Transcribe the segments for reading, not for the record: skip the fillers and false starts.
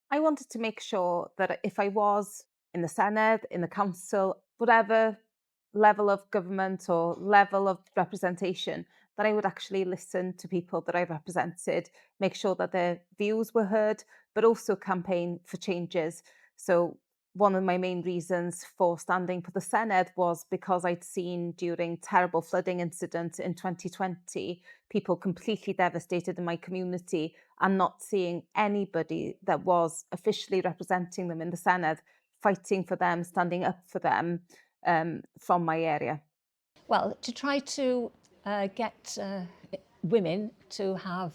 I wanted to make sure that if I was in the Senedd, in the council, whatever level of government or level of representation, that I would actually listen to people that I represented, make sure that their views were heard, but also campaign for changes. So one of my main reasons for standing for the Senedd was because I'd seen during terrible flooding incident in 2020 people completely devastated in my community and not seeing anybody that was officially representing them in the Senedd fighting for them, standing up for them from my area. Well, to try to get women to have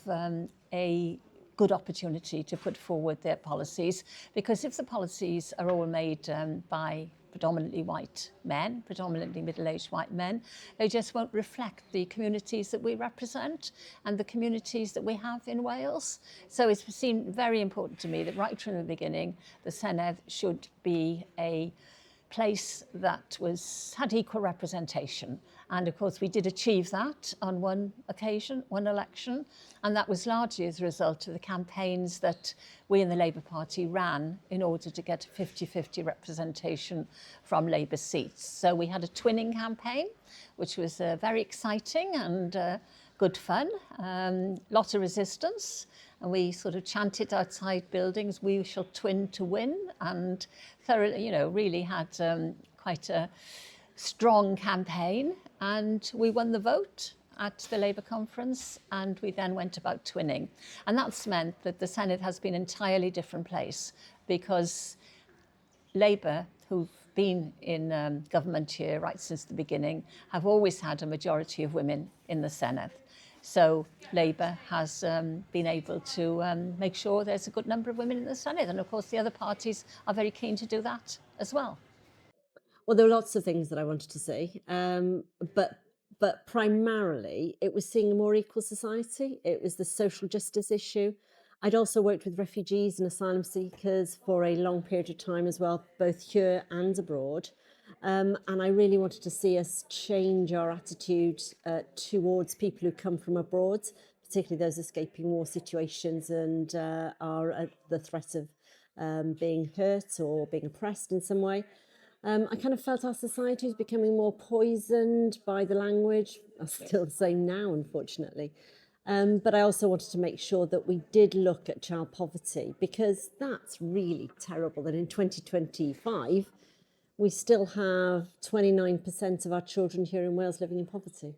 a good opportunity to put forward their policies, because if the policies are all made by predominantly white men, predominantly middle-aged white men, they just won't reflect the communities that we represent and the communities that we have in Wales. So it's seemed very important to me that right from the beginning, the Senedd should be a place that had equal representation. And of course, we did achieve that on one occasion, one election, and that was largely as a result of the campaigns that we in the Labour Party ran in order to get 50-50 representation from Labour seats. So we had a twinning campaign, which was very exciting and good fun, lot of resistance, and we sort of chanted outside buildings, "We shall twin to win," and thoroughly, really had quite a strong campaign, and we won the vote at the Labour conference, and we then went about twinning. And that's meant that the Senedd has been an entirely different place, because Labour, who've been in government here right since the beginning, have always had a majority of women in the Senedd. So Labour has been able to make sure there's a good number of women in the Senedd. And of course, the other parties are very keen to do that as well. Well, there were lots of things that I wanted to see, but primarily it was seeing a more equal society. It was the social justice issue. I'd also worked with refugees and asylum seekers for a long period of time as well, both here and abroad. And I really wanted to see us change our attitude towards people who come from abroad, particularly those escaping war situations and are at the threat of being hurt or being oppressed in some way. I kind of felt our society was becoming more poisoned by the language. That's still the same now, unfortunately. But I also wanted to make sure that we did look at child poverty, because that's really terrible that in 2025 we still have 29% of our children here in Wales living in poverty.